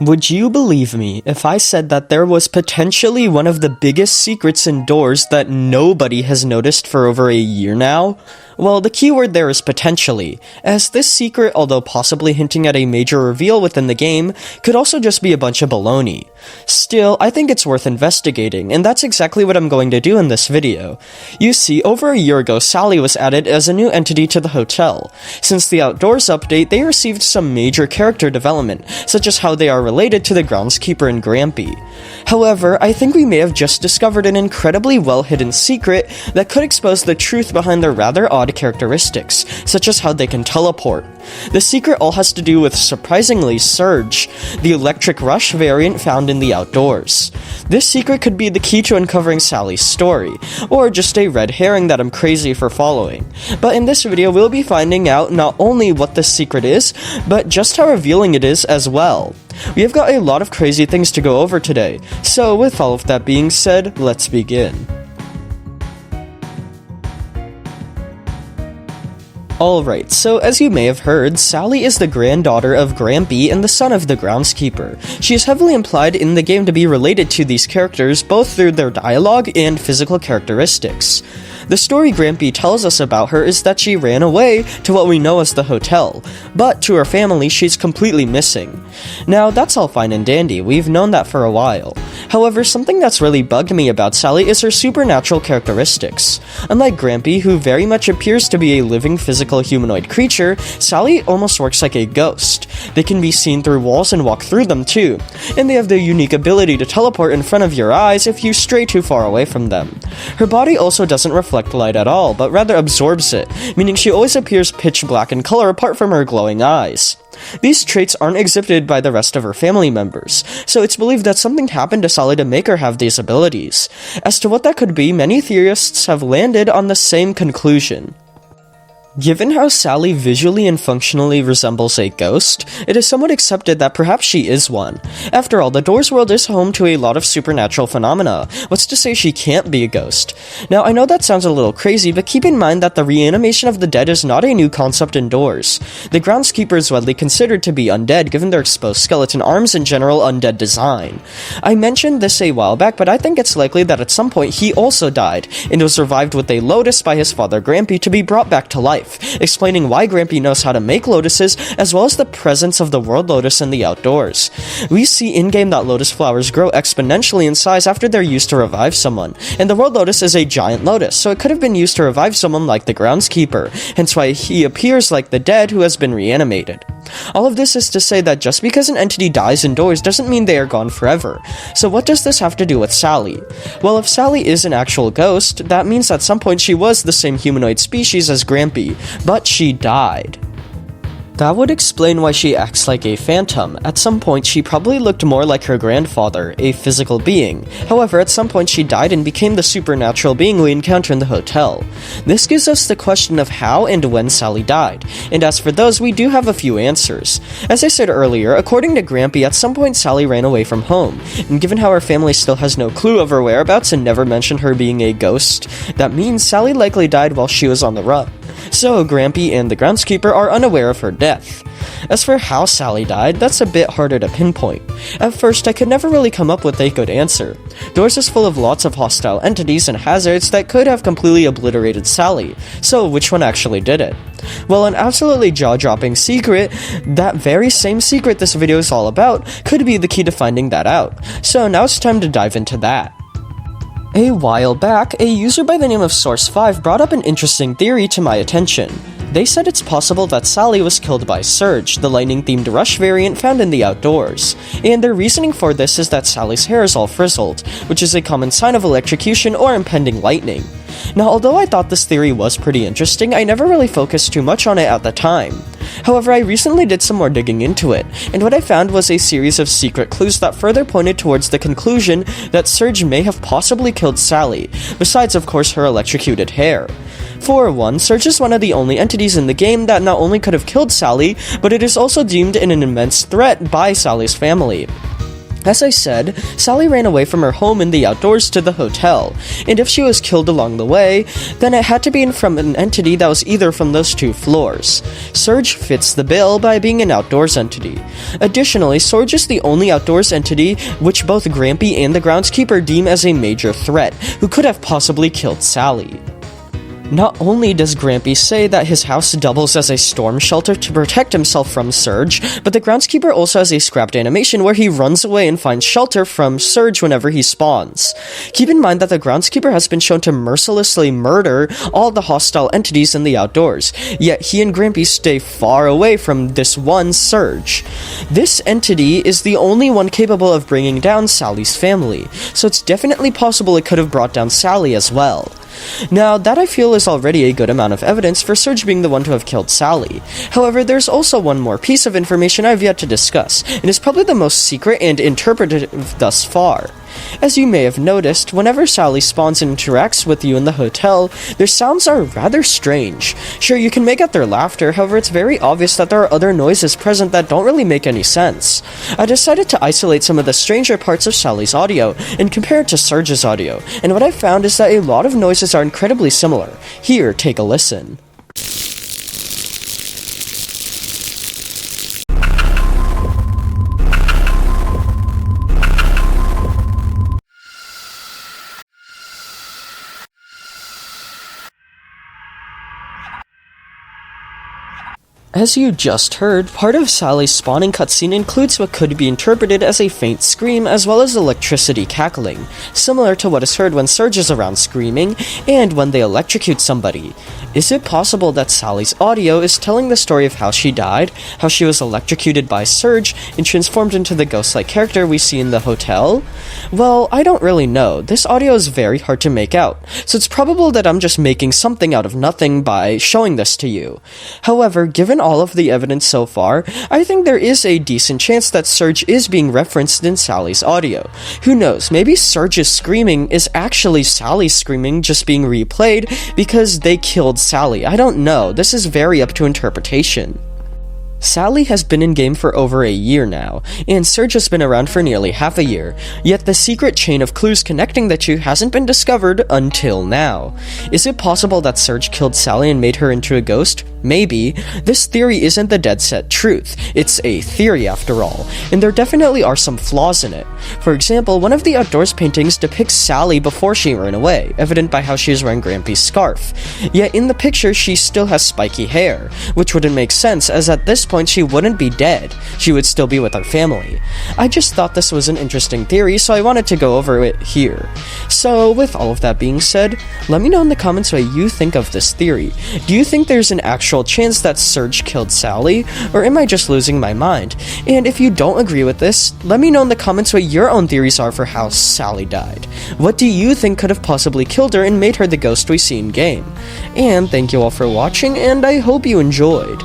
Would you believe me if I said that there was potentially one of the biggest secrets indoors that nobody has noticed for over a year now? Well, the keyword there is potentially, as this secret, although possibly hinting at a major reveal within the game, could also just be a bunch of baloney. Still, I think it's worth investigating, and that's exactly what I'm going to do in this video. You see, over a year ago, Sally was added as a new entity to the hotel. Since the Outdoors update, they received some major character development, such as how they are related to the groundskeeper and Grampy. However, I think we may have just discovered an incredibly well-hidden secret that could expose the truth behind their rather odd characteristics, such as how they can teleport. The secret all has to do with, surprisingly, Surge, the electric rush variant found in the Outdoors. This secret could be the key to uncovering Sally's story, or just a red herring that I'm crazy for following. But in this video, we'll be finding out not only what this secret is, but just how revealing it is as well. We have got a lot of crazy things to go over today, so with all of that being said, let's begin. Alright, so as you may have heard, Sally is the granddaughter of Grampy and the son of the groundskeeper. She is heavily implied in the game to be related to these characters both through their dialogue and physical characteristics. The story Grampy tells us about her is that she ran away to what we know as the hotel, but to her family she's completely missing. Now that's all fine and dandy, we've known that for a while. However, something that's really bugged me about Sally is her supernatural characteristics. Unlike Grampy, who very much appears to be a living physical humanoid creature, Sally almost works like a ghost. They can be seen through walls and walk through them too, and they have the unique ability to teleport in front of your eyes if you stray too far away from them. Her body also doesn't reflect light at all, but rather absorbs it, meaning she always appears pitch black in color apart from her glowing eyes. These traits aren't exhibited by the rest of her family members, so it's believed that something happened to Sally to make her have these abilities. As to what that could be, many theorists have landed on the same conclusion. Given how Sally visually and functionally resembles a ghost, it is somewhat accepted that perhaps she is one. After all, the Doors world is home to a lot of supernatural phenomena. What's to say she can't be a ghost? Now, I know that sounds a little crazy, but keep in mind that the reanimation of the dead is not a new concept indoors. The groundskeeper is widely considered to be undead given their exposed skeleton arms and general undead design. I mentioned this a while back, but I think it's likely that at some point he also died, and was revived with a lotus by his father Grampy to be brought back to life, explaining why Grampy knows how to make lotuses, as well as the presence of the world lotus in the Outdoors. We see in-game that lotus flowers grow exponentially in size after they're used to revive someone, and the world lotus is a giant lotus, so it could have been used to revive someone like the groundskeeper, hence why he appears like the dead who has been reanimated. All of this is to say that just because an entity dies indoors doesn't mean they are gone forever. So what does this have to do with Sally? Well, if Sally is an actual ghost, that means at some point she was the same humanoid species as Grampy, but she died. That would explain why she acts like a phantom. At some point, she probably looked more like her grandfather, a physical being. However, at some point she died and became the supernatural being we encounter in the hotel. This gives us the question of how and when Sally died, and as for those, we do have a few answers. As I said earlier, according to Grampy, at some point Sally ran away from home, and given how her family still has no clue of her whereabouts and never mentioned her being a ghost, that means Sally likely died while she was on the run. So Grampy and the groundskeeper are unaware of her death. As for how Sally died, that's a bit harder to pinpoint. At first, I could never really come up with a good answer. Doors is full of lots of hostile entities and hazards that could have completely obliterated Sally, so which one actually did it? Well, an absolutely jaw-dropping secret, that very same secret this video is all about, could be the key to finding that out. So now it's time to dive into that. A while back, a user by the name of Source5 brought up an interesting theory to my attention. They said it's possible that Sally was killed by Surge, the lightning-themed rush variant found in the Outdoors, and their reasoning for this is that Sally's hair is all frizzled, which is a common sign of electrocution or impending lightning. Now, although I thought this theory was pretty interesting, I never really focused too much on it at the time. However, I recently did some more digging into it, and what I found was a series of secret clues that further pointed towards the conclusion that Surge may have possibly killed Sally, besides of course her electrocuted hair. For one, Surge is one of the only entities in the game that not only could have killed Sally, but it is also deemed an immense threat by Sally's family. As I said, Sally ran away from her home in the outdoors to the hotel, and if she was killed along the way, then it had to be from an entity that was either from those 2 floors. Surge fits the bill by being an outdoors entity. Additionally, Surge is the only outdoors entity which both Grampy and the groundskeeper deem as a major threat, who could have possibly killed Sally. Not only does Grampy say that his house doubles as a storm shelter to protect himself from Surge, but the groundskeeper also has a scrapped animation where he runs away and finds shelter from Surge whenever he spawns. Keep in mind that the groundskeeper has been shown to mercilessly murder all the hostile entities in the outdoors, yet he and Grampy stay far away from this one Surge. This entity is the only one capable of bringing down Sally's family, so it's definitely possible it could have brought down Sally as well. Now, that I feel is already a good amount of evidence for Surge being the one to have killed Sally. However, there's also one more piece of information I've yet to discuss, and is probably the most secret and interpretive thus far. As you may have noticed, whenever Sally spawns and interacts with you in the hotel, their sounds are rather strange. Sure, you can make out their laughter, however it's very obvious that there are other noises present that don't really make any sense. I decided to isolate some of the stranger parts of Sally's audio, and compare it to Surge's audio, and what I found is that a lot of noises are incredibly similar. Here, take a listen. As you just heard, part of Sally's spawning cutscene includes what could be interpreted as a faint scream as well as electricity cackling, similar to what is heard when Surge is around screaming and when they electrocute somebody. Is it possible that Sally's audio is telling the story of how she died, how she was electrocuted by Surge and transformed into the ghost-like character we see in the hotel? Well, I don't really know. This audio is very hard to make out, so it's probable that I'm just making something out of nothing by showing this to you. However, given all of the evidence so far, I think there is a decent chance that Surge is being referenced in Sally's audio. Who knows, maybe Surge's screaming is actually Sally's screaming just being replayed because they killed Sally. I don't know, this is very up to interpretation. Sally has been in-game for over a year now, and Surge has been around for nearly half a year, yet the secret chain of clues connecting the two hasn't been discovered until now. Is it possible that Surge killed Sally and made her into a ghost? Maybe. This theory isn't the dead-set truth, it's a theory after all, and there definitely are some flaws in it. For example, one of the outdoors paintings depicts Sally before she ran away, evident by how she is wearing Grampy's scarf. Yet in the picture she still has spiky hair, which wouldn't make sense as at this point she wouldn't be dead, she would still be with her family. I just thought this was an interesting theory, so I wanted to go over it here. So with all of that being said, let me know in the comments what you think of this theory. Do you think there's an actual chance that Surge killed Sally, or am I just losing my mind? And if you don't agree with this, let me know in the comments what your own theories are for how Sally died. What do you think could have possibly killed her and made her the ghost we see in game? And thank you all for watching, and I hope you enjoyed.